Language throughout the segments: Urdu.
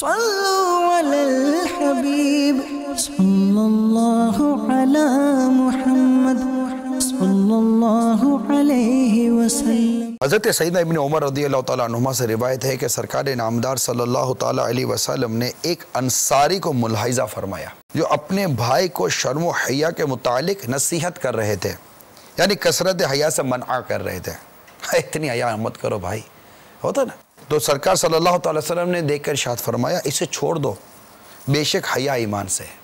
صلوا علی الحبیب صلی اللہ علی محمد صلی اللہ علیہ وسلم۔ حضرت سیدنا ابن عمر رضی اللہ تعالیٰ عنہما سے روایت ہے کہ سرکار نامدار صلی اللہ تعالیٰ علیہ وسلم نے ایک انصاری کو ملاحظہ فرمایا جو اپنے بھائی کو شرم و حیا کے متعلق نصیحت کر رہے تھے، یعنی کثرت حیا سے منع کر رہے تھے۔ اتنی حیا مت کرو بھائی، ہوتا نا؟ تو سرکار صلی اللہ تعالیٰ وسلم نے دیکھ کر ارشاد فرمایا اسے چھوڑ دو، بے شک حیا ایمان سے ہے۔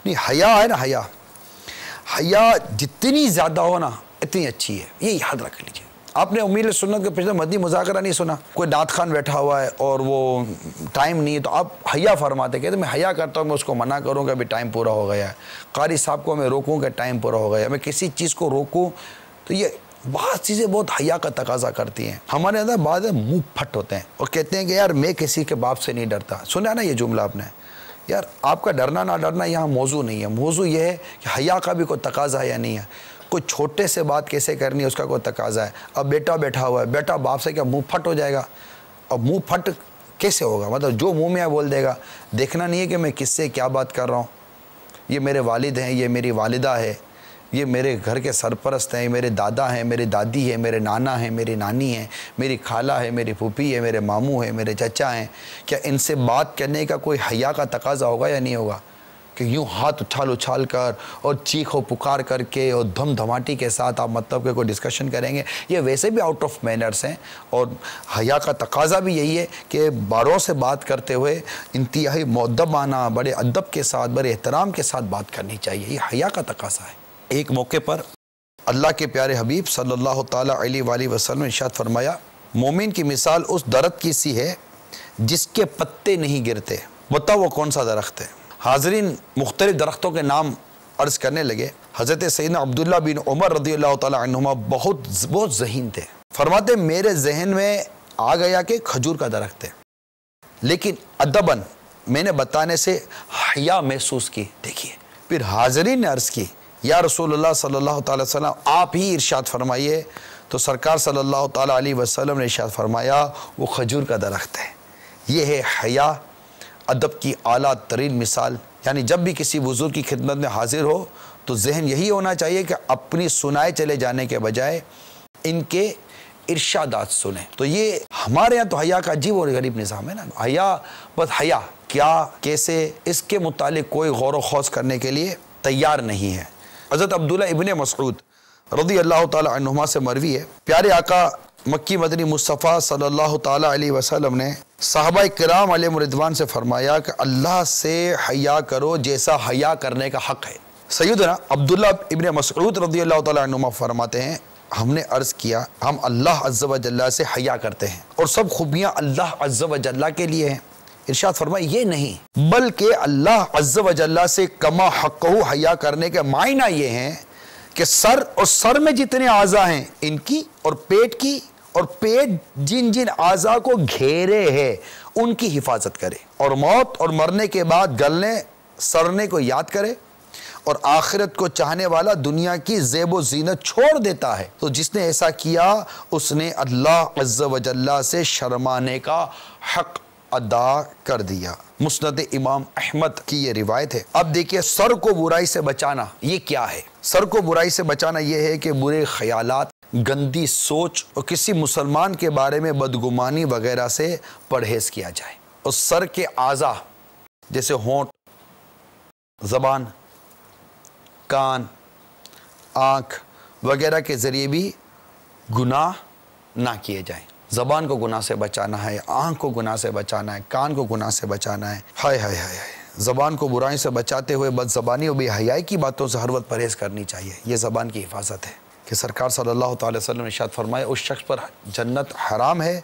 نہیں، حیا ہے نا، حیا جتنی زیادہ ہو نا اتنی اچھی ہے، یہ یاد رکھ لیجئے۔ آپ نے امیر سنت کے پچھلے مدنی مذاکرہ نہیں سنا؟ کوئی نعت خان بیٹھا ہوا ہے اور وہ ٹائم نہیں ہے تو آپ حیا فرماتے، کہتے میں حیا کرتا ہوں، میں اس کو منع کروں کہ ابھی ٹائم پورا ہو گیا ہے، قاری صاحب کو میں روکوں کہ ٹائم پورا ہو گیا ہے، میں کسی چیز کو روکوں، تو یہ بعض چیزیں بہت حیا کا تقاضا کرتی ہیں۔ ہمارے اندر بعض منہ پھٹ ہوتے ہیں اور کہتے ہیں کہ یار میں کسی کے باپ سے نہیں ڈرتا۔ سنا نا یہ جملہ آپ نے؟ یار آپ کا ڈرنا نہ ڈرنا یہاں موضوع نہیں ہے، موضوع یہ ہے کہ حیا کا بھی کوئی تقاضا ہے یا نہیں ہے، کوئی چھوٹے سے بات کیسے کرنی ہے اس کا کوئی تقاضا ہے۔ اب بیٹا بیٹھا ہوا ہے، بیٹا باپ سے کیا منہ پھٹ ہو جائے گا؟ اب منہ پھٹ کیسے ہوگا؟ مطلب جو منہ میں بول دے گا، دیکھنا نہیں ہے کہ میں کس سے کیا بات کر رہا ہوں۔ یہ میرے والد ہیں، یہ میری والدہ ہے، یہ میرے گھر کے سرپرست ہیں، میرے دادا ہیں، میرے دادی ہیں، میرے نانا ہیں، میری نانی ہیں، میری خالہ ہے، میری پھوپھی ہے، میرے ماموں ہیں، میرے چچا ہیں۔ کیا ان سے بات کرنے کا کوئی حیا کا تقاضا ہوگا یا نہیں ہوگا؟ کہ یوں ہاتھ اچھال کر اور چیخ و پکار کر کے اور دھم دھماٹی کے ساتھ آپ مطلب کہ کوئی ڈسکشن کریں گے، یہ ویسے بھی آؤٹ آف مینرز ہیں۔ اور حیا کا تقاضا بھی یہی ہے کہ باروں سے بات کرتے ہوئے انتہائی مؤدبانہ، بڑے ادب کے ساتھ، بڑے احترام کے ساتھ بات کرنی چاہیے، یہ حیا کا تقاضا ہے۔ ایک موقع پر اللہ کے پیارے حبیب صلی اللہ تعالیٰ علیہ وآلہ وسلم نے ارشاد فرمایا مومن کی مثال اس درخت کی سی ہے جس کے پتے نہیں گرتے۔ بتاؤ وہ کون سا درخت ہے؟ حاضرین مختلف درختوں کے نام عرض کرنے لگے۔ حضرت سیدنا عبداللہ بن عمر رضی اللہ تعالیٰ عنہما بہت ذہین تھے، فرماتے میرے ذہن میں آ گیا کہ کھجور کا درخت ہے، لیکن ادباً میں نے بتانے سے حیا محسوس کی۔ دیکھیے پھر حاضرین نے عرض کی یا رسول اللہ صلی اللہ تعالیٰ وسلم آپ ہی ارشاد فرمائیے۔ تو سرکار صلی اللہ تعالیٰ علیہ وسلم نے ارشاد فرمایا وہ کھجور کا درخت ہے۔ یہ ہے حیا، ادب کی اعلیٰ ترین مثال۔ یعنی جب بھی کسی بزرگ کی خدمت میں حاضر ہو تو ذہن یہی ہونا چاہیے کہ اپنی سنائے چلے جانے کے بجائے ان کے ارشادات سنیں۔ تو یہ ہمارے یہاں تو حیا کا عجیب اور غریب نظام ہے نا، حیا بس حیا کیا کیسے اس کے متعلق کوئی غور و خوض کرنے کے لیے تیار نہیں ہے۔ حضرت عبداللہ ابن مسعود رضی اللہ تعالیٰ عنہما سے مروی ہے، پیارے آقا مکی مدنی مصطفیٰ صلی اللہ تعالیٰ علیہ وسلم نے صحابہ کرام علیہ رضوان سے فرمایا کہ اللہ سے حیا کرو جیسا حیا کرنے کا حق ہے۔ سیدنا عبداللہ ابن مسعود رضی اللہ تعالیٰ عنہما فرماتے ہیں ہم نے عرض کیا ہم اللہ عز و جل سے حیا کرتے ہیں اور سب خوبیاں اللہ عز و جل کے لیے ہیں۔ ارشاد فرمایا یہ نہیں بلکہ اللہ عز و جل سے کما حقہ حیا کرنے کے معنی یہ ہیں کہ سر اور سر میں جتنے اعضاء ہیں ان کی اور پیٹ کی، اور پیٹ جن جن اعضاء کو گھیرے ہے ان کی حفاظت کرے، اور موت اور مرنے کے بعد گلنے سڑنے کو یاد کرے، اور آخرت کو چاہنے والا دنیا کی زیب و زینت چھوڑ دیتا ہے۔ تو جس نے ایسا کیا اس نے اللہ عز و جل سے شرمانے کا حق ادا کر دیا۔ مسند امام احمد کی یہ روایت ہے۔ اب دیکھیے سر کو برائی سے بچانا یہ کیا ہے؟ سر کو برائی سے بچانا یہ ہے کہ برے خیالات، گندی سوچ اور کسی مسلمان کے بارے میں بدگمانی وغیرہ سے پرہیز کیا جائے۔ اور سر کے اعضاء جیسے ہونٹ، زبان، کان، آنکھ وغیرہ کے ذریعے بھی گناہ نہ کیے جائیں۔ زبان کو گناہ سے بچانا ہے، آنکھ کو گناہ سے بچانا ہے، کان کو گناہ سے بچانا ہے۔ ہائے ہائے ہائے ہائے، زبان کو برائی سے بچاتے ہوئے بد زبانی اور بے حیائی کی باتوں سے ہر وقت پرہیز کرنی چاہیے۔ یہ زبان کی حفاظت ہے کہ سرکار صلی اللہ تعالی وسلم نے ارشاد فرمایا اس شخص پر جنت حرام ہے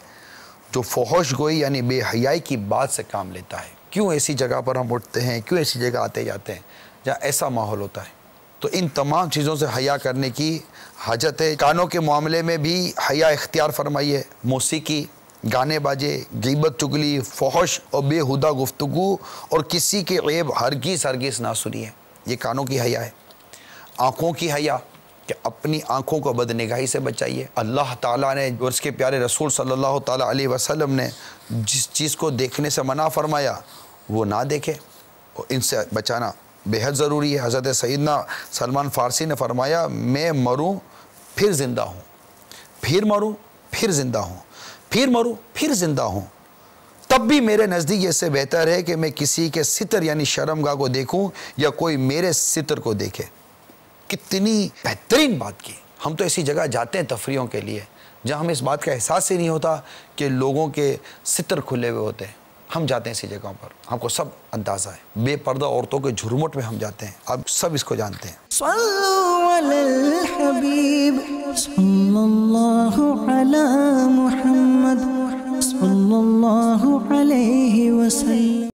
جو فحش گوئی یعنی بے حیائی کی بات سے کام لیتا ہے۔ کیوں ایسی جگہ پر ہم اٹھتے ہیں، کیوں ایسی جگہ آتے جاتے ہیں جہاں ایسا ماحول ہوتا ہے؟ تو ان تمام چیزوں سے حیا کرنے کی حاجت ہے۔ کانوں کے معاملے میں بھی حیا اختیار فرمائیے۔ موسیقی، گانے باجے، غیبت، چگلی، فحش اور بے ہودہ گفتگو اور کسی کے عیب ہرگز نہ سنیے، یہ کانوں کی حیا ہے۔ آنکھوں کی حیا، کہ اپنی آنکھوں کو بدنگاہی سے بچائیے۔ اللہ تعالیٰ نے اور اس کے پیارے رسول صلی اللہ تعالیٰ علیہ وسلم نے جس چیز کو دیکھنے سے منع فرمایا وہ نہ دیکھے، ان سے بچانا بے حد ضروری ہے۔ حضرت سیدنا سلمان فارسی نے فرمایا میں مروں پھر زندہ ہوں، پھر مروں پھر زندہ ہوں، پھر مروں پھر زندہ ہوں، تب بھی میرے نزدیک اس سے بہتر ہے کہ میں کسی کے ستر یعنی شرمگاہ کو دیکھوں یا کوئی میرے ستر کو دیکھے۔ کتنی بہترین بات کی۔ ہم تو ایسی جگہ جاتے ہیں تفریحوں کے لیے جہاں ہمیں اس بات کا احساس ہی نہیں ہوتا کہ لوگوں کے ستر کھلے ہوئے ہوتے ہیں، ہم جاتے ہیں ایسی جگہوں پر، ہم کو سب اندازہ ہے، بے پردہ عورتوں کے جھرمٹ میں ہم جاتے ہیں، آپ سب اس کو جانتے ہیں۔ صلو علی الحبیب صلی اللہ علی محمد صلی اللہ علیہ وسلم۔